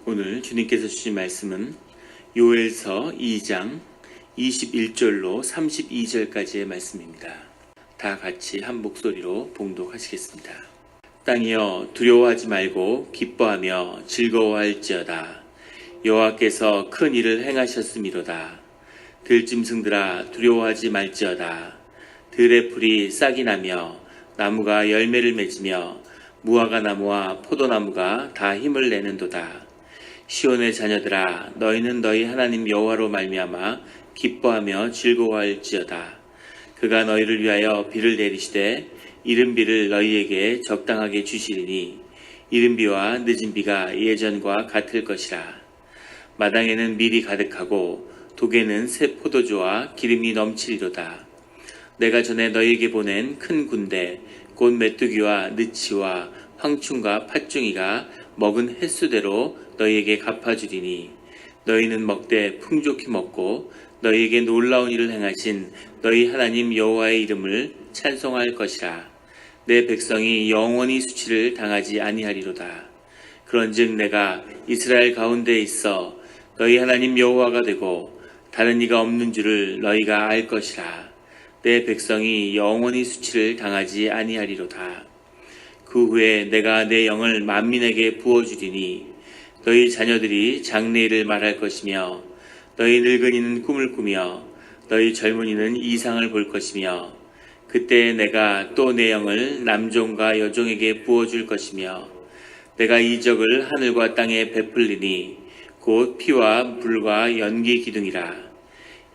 오늘 주님께서 주신 말씀은 요엘서 2장 21절로 32절까지의 말씀입니다. 다 같이 한 목소리로 봉독하시겠습니다. 땅이여 두려워하지 말고 기뻐하며 즐거워할지어다. 여호와께서 큰 일을 행하셨음이로다. 들짐승들아 두려워하지 말지어다. 들의 풀이 싹이 나며 나무가 열매를 맺으며 무화과 나무와 포도나무가 다 힘을 내는도다. 시온의 자녀들아 너희는 너희 하나님 여호와로 말미암아 기뻐하며 즐거워할지어다. 그가 너희를 위하여 비를 내리시되 이른 비를 너희에게 적당하게 주시리니 이른 비와 늦은 비가 예전과 같을 것이라. 마당에는 밀이 가득하고 독에는 새 포도주와 기름이 넘치리로다. 내가 전에 너희에게 보낸 큰 군대 곧 메뚜기와 느치와 황충과 팥중이가 먹은 횟수대로 너희에게 갚아주리니 너희는 먹되 풍족히 먹고 너희에게 놀라운 일을 행하신 너희 하나님 여호와의 이름을 찬송할 것이라. 내 백성이 영원히 수치를 당하지 아니하리로다. 그런즉 내가 이스라엘 가운데에 있어 너희 하나님 여호와가 되고 다른 이가 없는 줄을 너희가 알 것이라. 내 백성이 영원히 수치를 당하지 아니하리로다. 그 후에 내가 내 영을 만민에게 부어주리니 너희 자녀들이 장래일을 말할 것이며 너희 늙은이는 꿈을 꾸며 너희 젊은이는 이상을 볼 것이며 그때 내가 또 내 영을 남종과 여종에게 부어줄 것이며 내가 이적을 하늘과 땅에 베풀리니 곧 피와 불과 연기 기둥이라.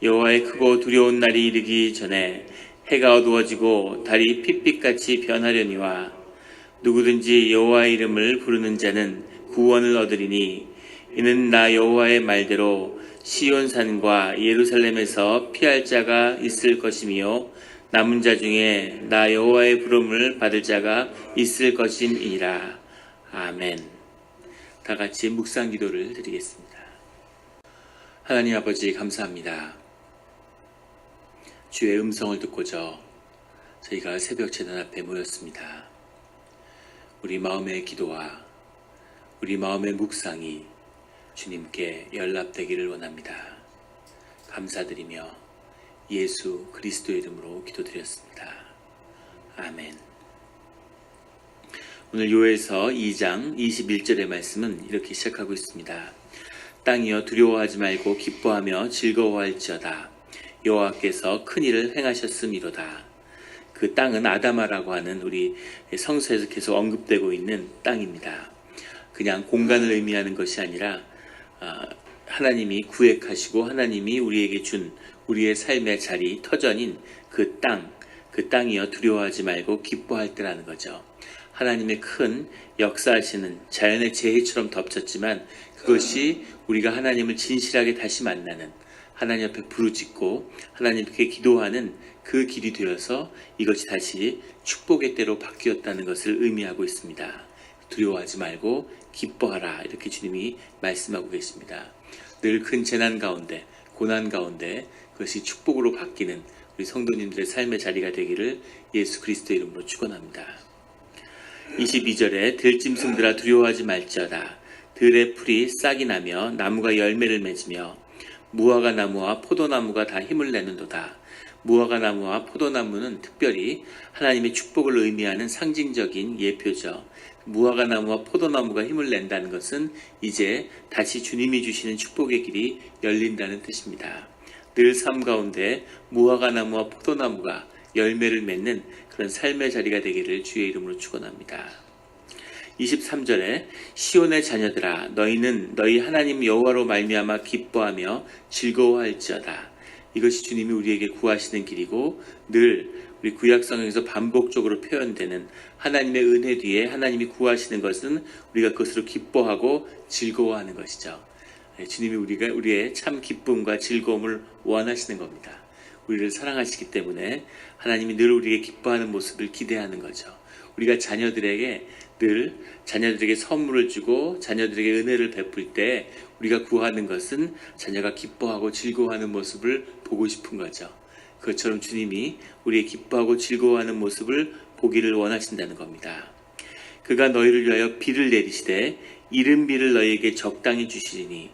여호와의 크고 두려운 날이 이르기 전에 해가 어두워지고 달이 핏빛같이 변하려니와 누구든지 여호와의 이름을 부르는 자는 구원을 얻으리니 이는 나 여호와의 말대로 시온산과 예루살렘에서 피할 자가 있을 것이며 남은 자 중에 나 여호와의 부름을 받을 자가 있을 것임이니라. 아멘. 다 같이 묵상 기도를 드리겠습니다. 하나님 아버지 감사합니다. 주의 음성을 듣고자 저희가 새벽 제단 앞에 모였습니다. 우리 마음의 기도와 우리 마음의 묵상이 주님께 연락되기를 원합니다. 감사드리며 예수 그리스도의 이름으로 기도드렸습니다. 아멘. 오늘 요엘서 2장 21절의 말씀은 이렇게 시작하고 있습니다. 땅이여 두려워하지 말고 기뻐하며 즐거워할지어다. 여호와께서 큰 일을 행하셨음이로다. 그 땅은 아다마라고 하는 우리 성서에서 계속 언급되고 있는 땅입니다. 그냥 공간을 의미하는 것이 아니라 하나님이 구획하시고 하나님이 우리에게 준 우리의 삶의 자리, 터전인 그 땅이여 두려워하지 말고 기뻐할 때라는 거죠. 하나님의 큰 역사하시는 자연의 재해처럼 덮쳤지만 그것이 우리가 하나님을 진실하게 다시 만나는 하나님 앞에 부르짖고 하나님께 기도하는 그 길이 되어서 이것이 다시 축복의 때로 바뀌었다는 것을 의미하고 있습니다. 두려워하지 말고 기뻐하라 이렇게 주님이 말씀하고 계십니다. 늘 큰 재난 가운데 고난 가운데 그것이 축복으로 바뀌는 우리 성도님들의 삶의 자리가 되기를 예수 그리스도의 이름으로 축원합니다. 22절에 들짐승들아 두려워하지 말지어다. 들의 풀이 싹이 나며 나무가 열매를 맺으며 무화과 나무와 포도나무가 다 힘을 내는도다. 무화과 나무와 포도나무는 특별히 하나님의 축복을 의미하는 상징적인 예표죠. 무화과 나무와 포도나무가 힘을 낸다는 것은 이제 다시 주님이 주시는 축복의 길이 열린다는 뜻입니다. 늘 삶 가운데 무화과 나무와 포도나무가 열매를 맺는 그런 삶의 자리가 되기를 주의 이름으로 축원합니다. 23절에 시온의 자녀들아 너희는 너희 하나님 여호와로 말미암아 기뻐하며 즐거워할지어다. 이것이 주님이 우리에게 구하시는 길이고 늘 우리 구약성경에서 반복적으로 표현되는 하나님의 은혜 뒤에 하나님이 구하시는 것은 우리가 그것으로 기뻐하고 즐거워하는 것이죠. 주님이 우리의 참 기쁨과 즐거움을 원하시는 겁니다. 우리를 사랑하시기 때문에 하나님이 늘 우리에게 기뻐하는 모습을 기대하는 거죠. 우리가 자녀들에게 선물을 주고 자녀들에게 은혜를 베풀 때 우리가 구하는 것은 자녀가 기뻐하고 즐거워하는 모습을 보고 싶은 거죠. 그것처럼 주님이 우리의 기뻐하고 즐거워하는 모습을 보기를 원하신다는 겁니다. 그가 너희를 위하여 비를 내리시되 이른 비를 너희에게 적당히 주시리니,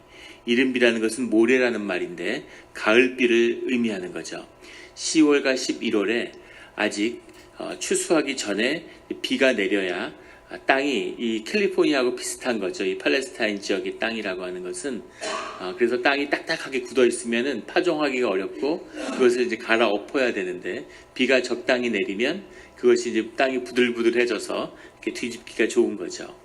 이른 비라는 것은 모래라는 말인데 가을비를 의미하는 거죠. 10월과 11월에 아직 추수하기 전에 비가 내려야 땅이 이 캘리포니아하고 비슷한 거죠. 이 팔레스타인 지역의 땅이라고 하는 것은 그래서 땅이 딱딱하게 굳어 있으면은 파종하기가 어렵고 그것을 이제 갈아 엎어야 되는데 비가 적당히 내리면 그것이 이제 땅이 부들부들해져서 이렇게 뒤집기가 좋은 거죠.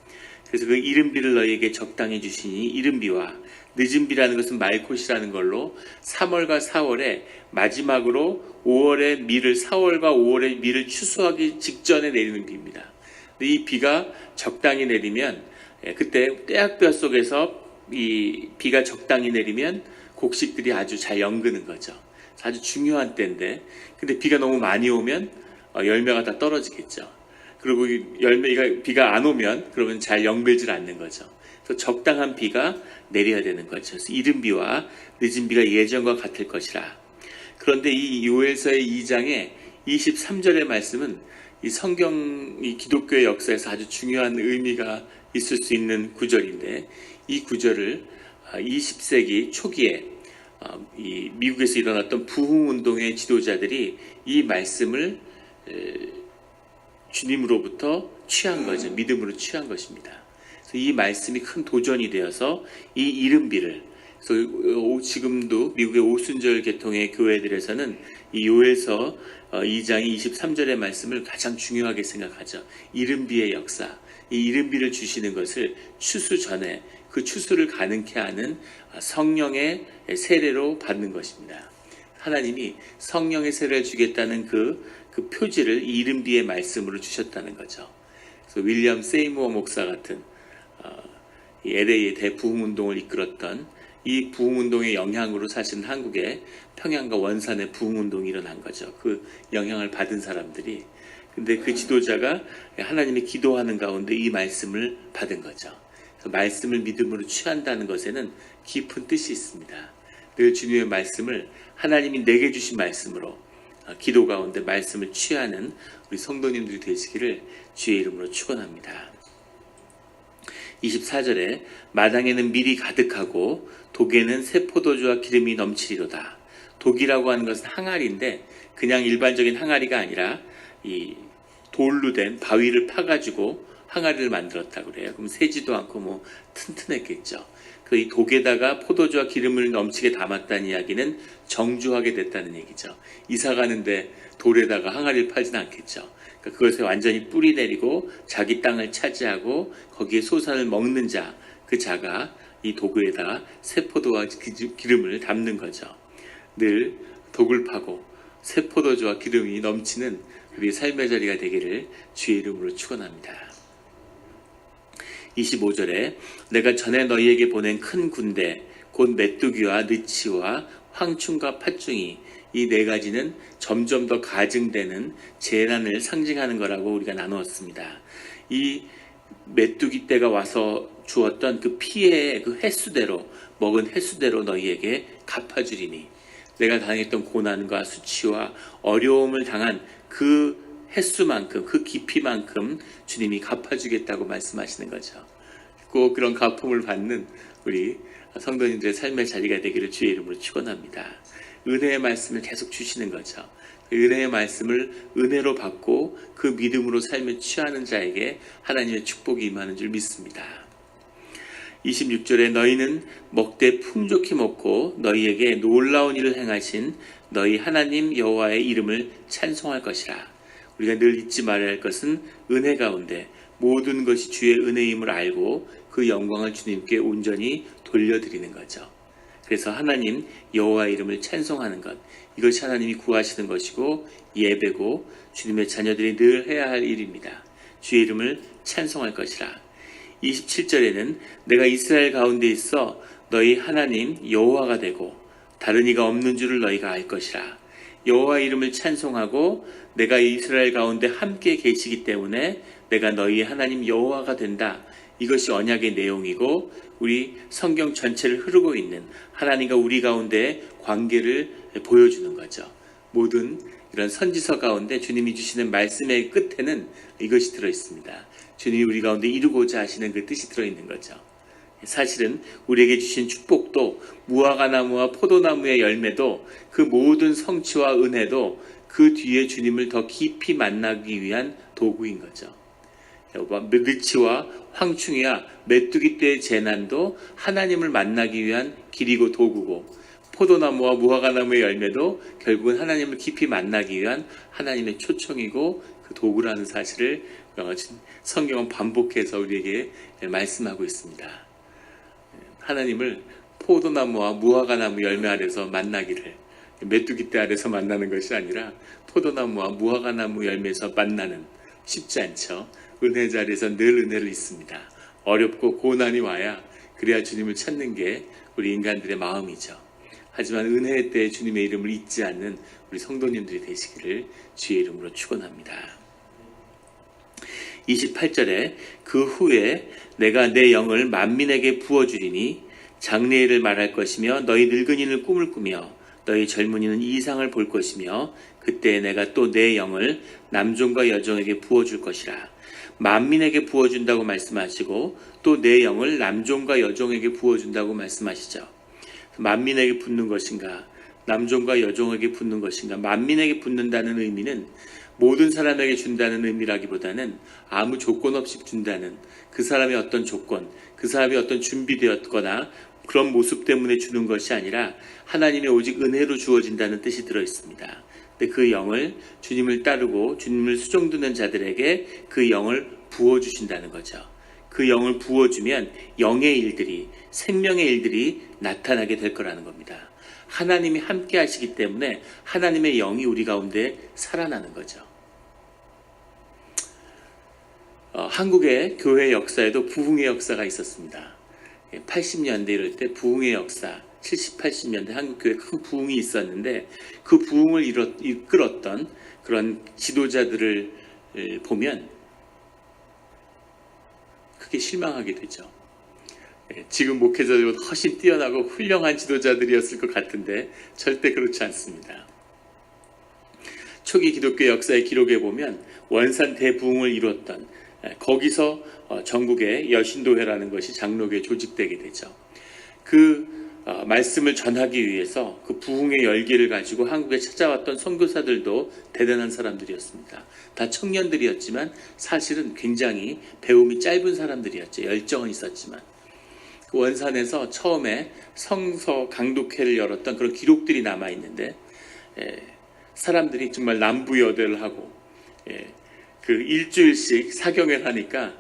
그래서 그 이른 비를 너희에게 적당히 주시니, 이른 비와 늦은 비라는 것은 말콧이라는 걸로 3월과 4월에 마지막으로 5월에 밀을 4월과 5월에 밀을 추수하기 직전에 내리는 비입니다. 이 비가 적당히 내리면 그때 떼약볕 속에서 이 비가 적당히 내리면 곡식들이 아주 잘 연그는 거죠. 아주 중요한 때인데 근데 비가 너무 많이 오면 열매가 다 떨어지겠죠. 그리고 비가 안 오면 그러면 잘 연글질 않는 거죠. 그래서 적당한 비가 내려야 되는 거죠. 그래서 이른 비와 늦은 비가 예전과 같을 것이라. 그런데 이 요엘서의 2장의 23절의 말씀은 이 성경, 이 기독교의 역사에서 아주 중요한 의미가 있을 수 있는 구절인데, 이 구절을 20세기 초기에 이 미국에서 일어났던 부흥운동의 지도자들이 이 말씀을 주님으로부터 취한 거죠. 믿음으로 취한 것입니다. 그래서 이 말씀이 큰 도전이 되어서 이 이른 비를, 그래서 지금도 미국의 오순절 계통의 교회들에서는 이 요엘서 2장의 23절의 말씀을 가장 중요하게 생각하죠. 이른 비의 역사, 이 이른 비를 주시는 것을 추수 전에 그 추수를 가능케 하는 성령의 세례로 받는 것입니다. 하나님이 성령의 세례를 주겠다는 그 표지를 이 이른 비의 말씀으로 주셨다는 거죠. 그래서 윌리엄 세이무어 목사 같은 이 LA의 대부흥운동을 이끌었던 이 부흥운동의 영향으로 사실은 한국에 평양과 원산의 부흥운동이 일어난 거죠. 그 영향을 받은 사람들이. 근데 그 지도자가 하나님이 기도하는 가운데 이 말씀을 받은 거죠. 그래서 말씀을 믿음으로 취한다는 것에는 깊은 뜻이 있습니다. 늘 주님의 말씀을 하나님이 내게 주신 말씀으로 기도 가운데 말씀을 취하는 우리 성도님들이 되시기를 주의 이름으로 축원합니다. 24절에 마당에는 밀이 가득하고 독에는 새 포도주와 기름이 넘치리로다. 독이라고 하는 것은 항아리인데 그냥 일반적인 항아리가 아니라 이 돌로 된 바위를 파가지고 항아리를 만들었다고 그래요. 그럼 새지도 않고 뭐 튼튼했겠죠. 그 이 독에다가 포도주와 기름을 넘치게 담았다는 이야기는 정주하게 됐다는 얘기죠. 이사 가는데 돌에다가 항아리를 팔진 않겠죠. 그러니까 그것에 완전히 뿌리 내리고 자기 땅을 차지하고 거기에 소산을 먹는 자, 그 자가 이 도구에다 새 포도와 기름을 담는 거죠. 늘 독을 파고 새 포도주와 기름이 넘치는 우리 삶의 자리가 되기를 주의 이름으로 축원합니다. 25절에 내가 전에 너희에게 보낸 큰 군대 곧 메뚜기와 느치와 황충과 팥중이, 이 네 가지는 점점 더 가증되는 재난을 상징하는 거라고 우리가 나누었습니다. 이 메뚜기 떼가 와서 주었던 그 피해의 그 횟수대로, 먹은 횟수대로 너희에게 갚아주리니, 내가 당했던 고난과 수치와 어려움을 당한 그 횟수만큼, 그 깊이만큼 주님이 갚아주겠다고 말씀하시는 거죠. 꼭 그런 갚음을 받는 우리 성도님들의 삶의 자리가 되기를 주의 이름으로 축원합니다. 은혜의 말씀을 계속 주시는 거죠. 은혜의 말씀을 은혜로 받고 그 믿음으로 삶에 취하는 자에게 하나님의 축복이 임하는 줄 믿습니다. 26절에 너희는 먹되 풍족히 먹고 너희에게 놀라운 일을 행하신 너희 하나님 여호와의 이름을 찬송할 것이라. 우리가 늘 잊지 말아야 할 것은 은혜 가운데 모든 것이 주의 은혜임을 알고 그 영광을 주님께 온전히 돌려드리는 거죠. 그래서 하나님 여호와의 이름을 찬송하는 것, 이것이 하나님이 구하시는 것이고 예배고 주님의 자녀들이 늘 해야 할 일입니다. 주의 이름을 찬송할 것이라. 27절에는 내가 이스라엘 가운데 있어 너희 하나님 여호와가 되고 다른 이가 없는 줄을 너희가 알 것이라. 여호와의 이름을 찬송하고 내가 이스라엘 가운데 함께 계시기 때문에 내가 너희의 하나님 여호와가 된다. 이것이 언약의 내용이고 우리 성경 전체를 흐르고 있는 하나님과 우리 가운데 관계를 보여주는 거죠. 모든 이런 선지서 가운데 주님이 주시는 말씀의 끝에는 이것이 들어있습니다. 주님이 우리 가운데 이루고자 하시는 그 뜻이 들어있는 거죠. 사실은 우리에게 주신 축복도 무화과나무와 포도나무의 열매도 그 모든 성취와 은혜도 그 뒤에 주님을 더 깊이 만나기 위한 도구인 거죠. 느치와 황충이와 메뚜기 떼의 재난도 하나님을 만나기 위한 길이고 도구고, 포도나무와 무화과나무의 열매도 결국은 하나님을 깊이 만나기 위한 하나님의 초청이고 그 도구라는 사실을 성경은 반복해서 우리에게 말씀하고 있습니다. 하나님을 포도나무와 무화과나무 열매 아래서 만나기를, 메뚜기 떼 아래서 만나는 것이 아니라 포도나무와 무화과나무 열매에서 만나는, 쉽지 않죠. 은혜 자리에서 늘 은혜를 잊습니다. 어렵고 고난이 와야 그래야 주님을 찾는 게 우리 인간들의 마음이죠. 하지만 은혜의 때에 주님의 이름을 잊지 않는 우리 성도님들이 되시기를 주의 이름으로 축원합니다. 28절에 그 후에 내가 내 영을 만민에게 부어주리니 장래일을 말할 것이며 너희 늙은이는 꿈을 꾸며 너희 젊은이는 이상을 볼 것이며 그때 내가 또 내 영을 남종과 여종에게 부어줄 것이라. 만민에게 부어준다고 말씀하시고 또 내 영을 남종과 여종에게 부어준다고 말씀하시죠. 만민에게 붓는 것인가, 남종과 여종에게 붓는 것인가. 만민에게 붓는다는 의미는 모든 사람에게 준다는 의미라기보다는 아무 조건 없이 준다는, 그 사람의 어떤 조건, 그 사람이 어떤 준비되었거나 그런 모습 때문에 주는 것이 아니라 하나님의 오직 은혜로 주어진다는 뜻이 들어있습니다. 근데 그 영을, 주님을 따르고 주님을 수종드는 자들에게 그 영을 부어주신다는 거죠. 그 영을 부어주면 영의 일들이, 생명의 일들이 나타나게 될 거라는 겁니다. 하나님이 함께 하시기 때문에 하나님의 영이 우리 가운데 살아나는 거죠. 한국의 교회 역사에도 부흥의 역사가 있었습니다. 80년대 이럴 때 부흥의 역사, 70, 80년대 한국교회 큰 부흥이 있었는데 그 부흥을 이끌었던 그런 지도자들을 보면 크게 실망하게 되죠. 지금 목회자들보다 훨씬 뛰어나고 훌륭한 지도자들이었을 것 같은데 절대 그렇지 않습니다. 초기 기독교 역사의 기록에 보면 원산 대부흥을 이뤘던, 거기서 전국에 여신도회라는 것이 장로교에 조직되게 되죠. 그 말씀을 전하기 위해서 그 부흥의 열기를 가지고 한국에 찾아왔던 선교사들도 대단한 사람들이었습니다. 다 청년들이었지만 사실은 굉장히 배움이 짧은 사람들이었죠. 열정은 있었지만. 그 원산에서 처음에 성서 강독회를 열었던 그런 기록들이 남아있는데, 사람들이 정말 남부여대를 하고, 그 일주일씩 사경회를 하니까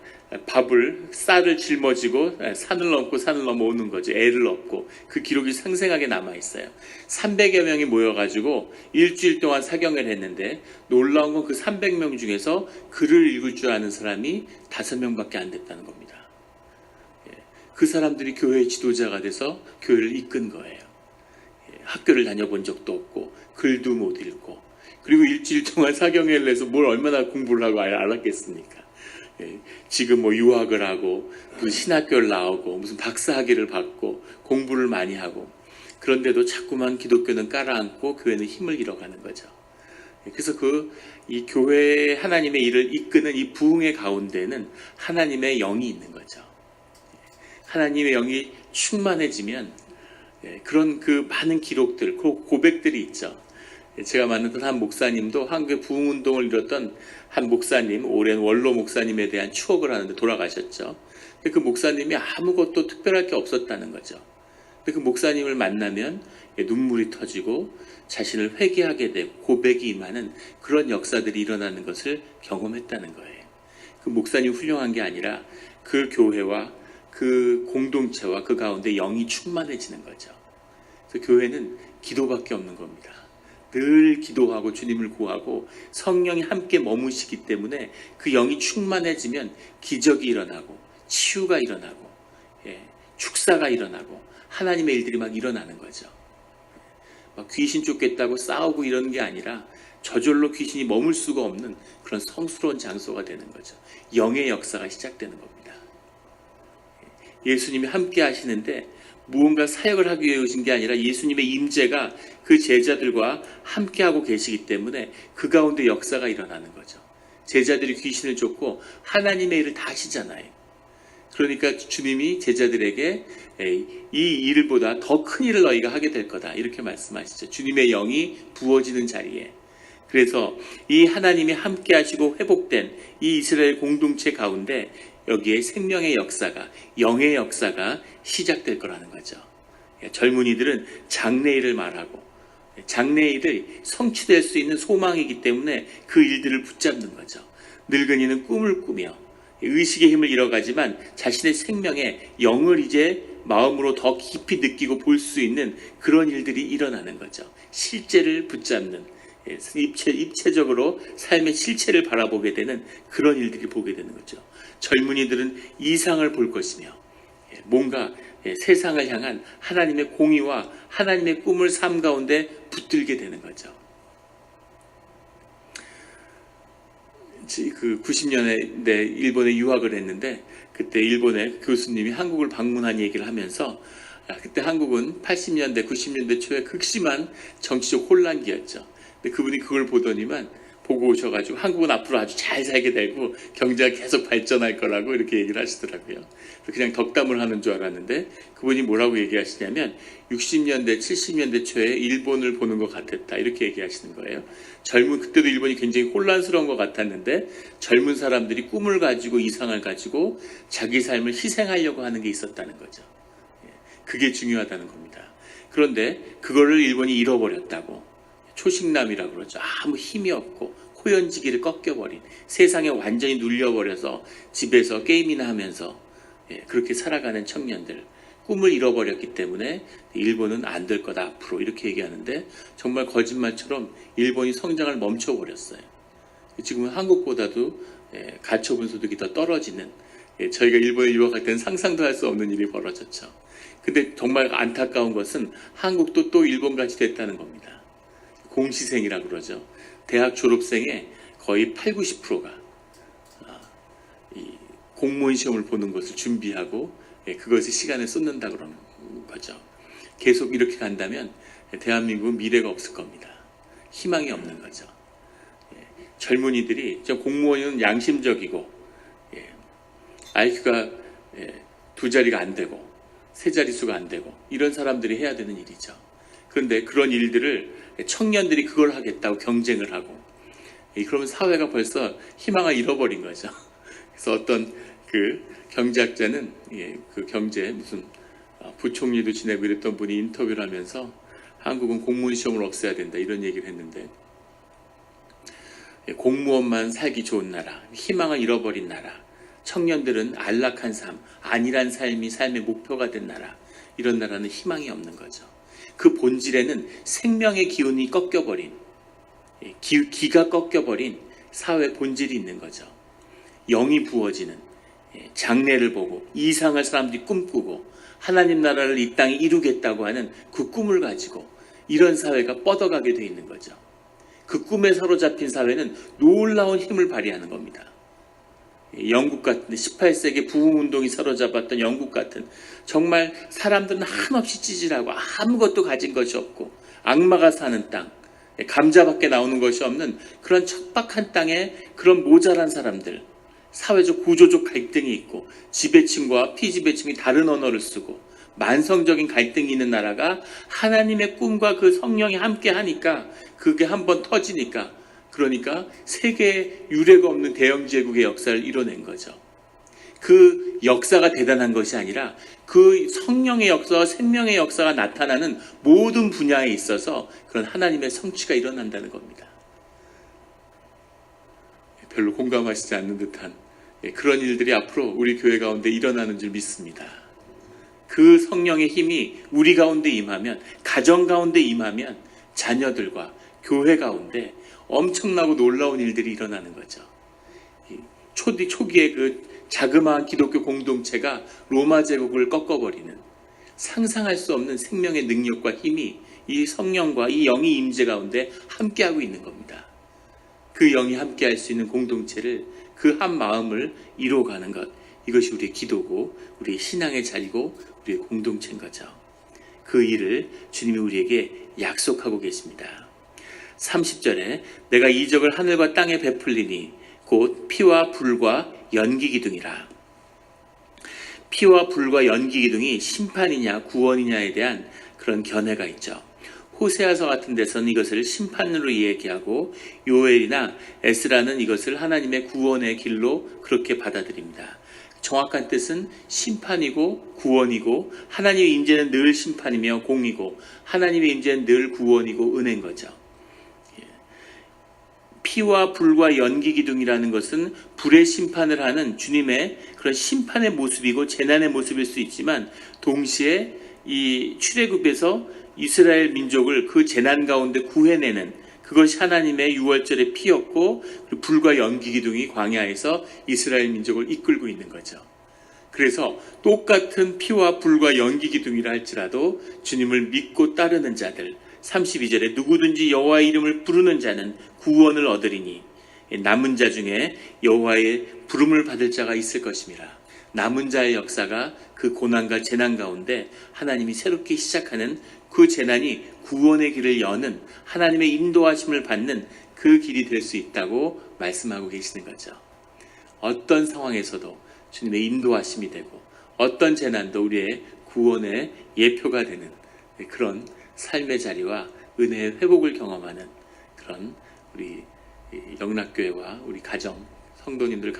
쌀을 짊어지고 산을 넘어오는 거죠. 애를 업고. 그 기록이 생생하게 남아있어요. 300여 명이 모여가지고 일주일 동안 사경회를 했는데 놀라운 건 그 300명 중에서 글을 읽을 줄 아는 사람이 5명밖에 안 됐다는 겁니다. 그 사람들이 교회의 지도자가 돼서 교회를 이끈 거예요. 학교를 다녀본 적도 없고 글도 못 읽고, 그리고 일주일 동안 사경회를 해서 뭘 얼마나 공부를 하고 알았겠습니까? 지금 뭐 유학을 하고 무슨 신학교를 나오고 무슨 박사학위를 받고 공부를 많이 하고, 그런데도 자꾸만 기독교는 깔아앉고 교회는 힘을 잃어가는 거죠. 그래서 이 교회의 하나님의 일을 이끄는 이 부흥의 가운데는 하나님의 영이 있는 거죠. 하나님의 영이 충만해지면 그런 그 많은 기록들, 고백들이 있죠. 제가 만났던 한 목사님도 한국의 부흥운동을 이뤘던 한 목사님, 오랜 원로 목사님에 대한 추억을 하는데 돌아가셨죠. 그 목사님이 아무것도 특별할 게 없었다는 거죠. 그 목사님을 만나면 눈물이 터지고 자신을 회개하게 되고 고백이 임하는 그런 역사들이 일어나는 것을 경험했다는 거예요. 그 목사님 훌륭한 게 아니라 그 교회와 그 공동체와 그 가운데 영이 충만해지는 거죠. 그래서 교회는 기도밖에 없는 겁니다. 늘 기도하고 주님을 구하고 성령이 함께 머무시기 때문에 그 영이 충만해지면 기적이 일어나고 치유가 일어나고 축사가 일어나고 하나님의 일들이 막 일어나는 거죠. 막 귀신 쫓겠다고 싸우고 이러는 게 아니라 저절로 귀신이 머물 수가 없는 그런 성스러운 장소가 되는 거죠. 영의 역사가 시작되는 겁니다. 예수님이 함께 하시는데 무언가 사역을 하기 위해 오신 게 아니라 예수님의 임재가 그 제자들과 함께하고 계시기 때문에 그 가운데 역사가 일어나는 거죠. 제자들이 귀신을 쫓고 하나님의 일을 다 하시잖아요. 그러니까 주님이 제자들에게 이 일보다 더 큰 일을 너희가 하게 될 거다 이렇게 말씀하시죠. 주님의 영이 부어지는 자리에. 그래서 이 하나님이 함께 하시고 회복된 이 이스라엘 공동체 가운데 여기에 생명의 역사가, 영의 역사가 시작될 거라는 거죠. 젊은이들은 장래일을 말하고 장래일이 성취될 수 있는 소망이기 때문에 그 일들을 붙잡는 거죠. 늙은이는 꿈을 꾸며 의식의 힘을 잃어가지만 자신의 생명의 영을 이제 마음으로 더 깊이 느끼고 볼 수 있는 그런 일들이 일어나는 거죠. 실제를 붙잡는, 입체적으로 삶의 실체를 바라보게 되는 그런 일들이 보게 되는 거죠. 젊은이들은 이상을 볼 것이며 뭔가 세상을 향한 하나님의 공의와 하나님의 꿈을 삶 가운데 붙들게 되는 거죠. 그 90년대 일본에 유학을 했는데 그때 일본의 교수님이 한국을 방문한 얘기를 하면서 그때 한국은 80년대 90년대 초에 극심한 정치적 혼란기였죠. 근데 그분이 그걸 보고 오셔가지고 한국은 앞으로 아주 잘 살게 되고 경제가 계속 발전할 거라고 이렇게 얘기를 하시더라고요. 그냥 덕담을 하는 줄 알았는데 그분이 뭐라고 얘기하시냐면 60년대 70년대 초에 일본을 보는 것 같았다 이렇게 얘기하시는 거예요. 그때도 일본이 굉장히 혼란스러운 것 같았는데 젊은 사람들이 꿈을 가지고 이상을 가지고 자기 삶을 희생하려고 하는 게 있었다는 거죠. 그게 중요하다는 겁니다. 그런데 그거를 일본이 잃어버렸다고. 초식남이라고 그러죠. 아무 힘이 없고 호연지기를 꺾여버린, 세상에 완전히 눌려버려서 집에서 게임이나 하면서 그렇게 살아가는 청년들, 꿈을 잃어버렸기 때문에 일본은 안 될 거다 앞으로 이렇게 얘기하는데 정말 거짓말처럼 일본이 성장을 멈춰버렸어요. 지금은 한국보다도 가처분 소득이 더 떨어지는, 저희가 일본에 유학할 때는 상상도 할 수 없는 일이 벌어졌죠. 근데 정말 안타까운 것은 한국도 또 일본같이 됐다는 겁니다. 공시생이라고 그러죠. 대학 졸업생의 거의 80, 90%가 공무원 시험을 보는 것을 준비하고 그것에 시간을 쏟는다 그러는 거죠. 계속 이렇게 간다면 대한민국은 미래가 없을 겁니다. 희망이 없는 거죠. 젊은이들이 공무원은 양심적이고 IQ가 두 자리가 안 되고 세 자릿수가 안 되고 이런 사람들이 해야 되는 일이죠. 그런데 그런 일들을 청년들이 그걸 하겠다고 경쟁을 하고 그러면 사회가 벌써 희망을 잃어버린 거죠. 그래서 어떤 그 경제학자는 그 경제 무슨 부총리도 지내고 이랬던 분이 인터뷰를 하면서 한국은 공무원 시험을 없애야 된다 이런 얘기를 했는데 공무원만 살기 좋은 나라, 희망을 잃어버린 나라, 청년들은 안락한 삶, 안일한 삶이 삶의 목표가 된 나라, 이런 나라는 희망이 없는 거죠. 그 본질에는 생명의 기운이 꺾여버린, 기가 꺾여버린 사회 본질이 있는 거죠. 영이 부어지는, 장래를 보고 이상을 사람들이 꿈꾸고 하나님 나라를 이 땅에 이루겠다고 하는 그 꿈을 가지고 이런 사회가 뻗어가게 돼 있는 거죠. 그 꿈에 사로잡힌 사회는 놀라운 힘을 발휘하는 겁니다. 영국 같은 18세기 부흥운동이 사로잡았던 영국 같은 정말 사람들은 한없이 찌질하고 아무것도 가진 것이 없고 악마가 사는 땅, 감자밖에 나오는 것이 없는 그런 척박한 땅에 그런 모자란 사람들, 사회적 구조적 갈등이 있고 지배층과 피지배층이 다른 언어를 쓰고 만성적인 갈등이 있는 나라가 하나님의 꿈과 그 성령이 함께 하니까 그게 한번 터지니까 그러니까 세계에 유례가 없는 대영 제국의 역사를 이뤄낸 거죠. 그 역사가 대단한 것이 아니라 그 성령의 역사와 생명의 역사가 나타나는 모든 분야에 있어서 그런 하나님의 성취가 일어난다는 겁니다. 별로 공감하시지 않는 듯한 그런 일들이 앞으로 우리 교회 가운데 일어나는 줄 믿습니다. 그 성령의 힘이 우리 가운데 임하면, 가정 가운데 임하면 자녀들과 교회 가운데 엄청나고 놀라운 일들이 일어나는 거죠. 초기에 그 자그마한 기독교 공동체가 로마 제국을 꺾어버리는 상상할 수 없는 생명의 능력과 힘이 이 성령과 이 영의 임재 가운데 함께하고 있는 겁니다. 그 영이 함께할 수 있는 공동체를, 그 한 마음을 이루어가는 것, 이것이 우리의 기도고 우리의 신앙의 자리고 우리의 공동체인 거죠. 그 일을 주님이 우리에게 약속하고 계십니다. 30절에 내가 이적을 하늘과 땅에 베풀리니 곧 피와 불과 연기 기둥이라. 피와 불과 연기 기둥이 심판이냐 구원이냐에 대한 그런 견해가 있죠. 호세아서 같은 데서는 이것을 심판으로 이야기하고 요엘이나 에스라는 이것을 하나님의 구원의 길로 그렇게 받아들입니다. 정확한 뜻은 심판이고 구원이고 하나님의 임재는 늘 심판이며 공이고 하나님의 임재는 늘 구원이고 은혜인 거죠. 피와 불과 연기 기둥이라는 것은 불의 심판을 하는 주님의 그런 심판의 모습이고 재난의 모습일 수 있지만 동시에 이 출애굽에서 이스라엘 민족을 그 재난 가운데 구해내는 그것이 하나님의 유월절의 피였고 불과 연기 기둥이 광야에서 이스라엘 민족을 이끌고 있는 거죠. 그래서 똑같은 피와 불과 연기 기둥이라 할지라도 주님을 믿고 따르는 자들 32절에 누구든지 여호와의 이름을 부르는 자는 구원을 얻으리니 남은 자 중에 여호와의 부름을 받을 자가 있을 것임이라. 남은 자의 역사가 그 고난과 재난 가운데 하나님이 새롭게 시작하는 그 재난이 구원의 길을 여는 하나님의 인도하심을 받는 그 길이 될 수 있다고 말씀하고 계시는 거죠. 어떤 상황에서도 주님의 인도하심이 되고 어떤 재난도 우리의 구원의 예표가 되는 그런 삶의 자리와 은혜의 회복을 경험하는 그런 우리 영락교회와 우리 가정, 성도님들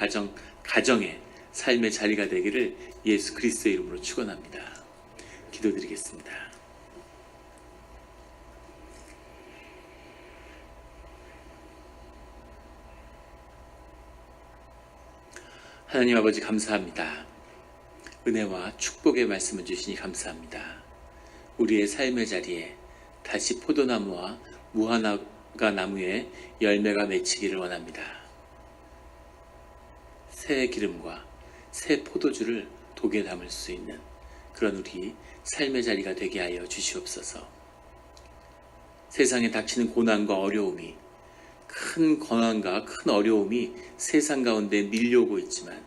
가정의 삶의 자리가 되기를 예수 그리스도의 이름으로 축원합니다. 기도드리겠습니다. 하나님 아버지 감사합니다. 은혜와 축복의 말씀을 주시니 감사합니다. 우리의 삶의 자리에 다시 포도나무와 무화과 나무에 열매가 맺히기를 원합니다. 새 기름과 새 포도주를 독에 담을 수 있는 그런 우리 삶의 자리가 되게 하여 주시옵소서. 세상에 닥치는 고난과 어려움이 큰 고난과 큰 어려움이 세상 가운데 밀려오고 있지만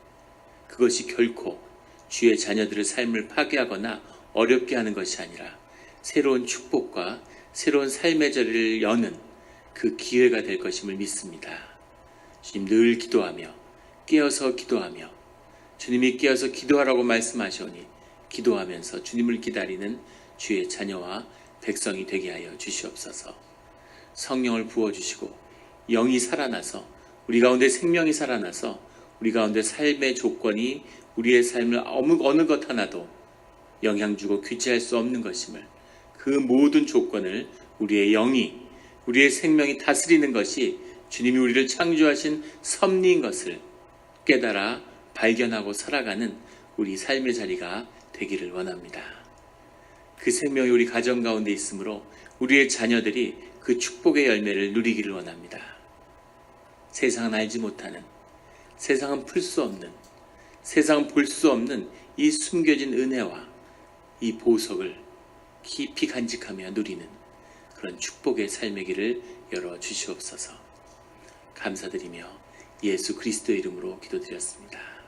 그것이 결코 주의 자녀들의 삶을 파괴하거나 어렵게 하는 것이 아니라 새로운 축복과 새로운 삶의 자리를 여는 그 기회가 될 것임을 믿습니다. 주님 늘 기도하며 깨어서 기도하며 주님이 깨어서 기도하라고 말씀하시오니 기도하면서 주님을 기다리는 주의 자녀와 백성이 되게 하여 주시옵소서. 성령을 부어주시고 영이 살아나서 우리 가운데 생명이 살아나서 우리 가운데 삶의 조건이 우리의 삶을 어느 것 하나도 영향 주고 규제할 수 없는 것임을 그 모든 조건을 우리의 영이 우리의 생명이 다스리는 것이 주님이 우리를 창조하신 섭리인 것을 깨달아 발견하고 살아가는 우리 삶의 자리가 되기를 원합니다. 그 생명이 우리 가정 가운데 있으므로 우리의 자녀들이 그 축복의 열매를 누리기를 원합니다. 세상은 알지 못하는, 세상은 풀 수 없는, 세상은 볼 수 없는 이 숨겨진 은혜와 이 보석을 깊이 간직하며 누리는 그런 축복의 삶의 길을 열어 주시옵소서. 감사드리며 예수 그리스도의 이름으로 기도드렸습니다.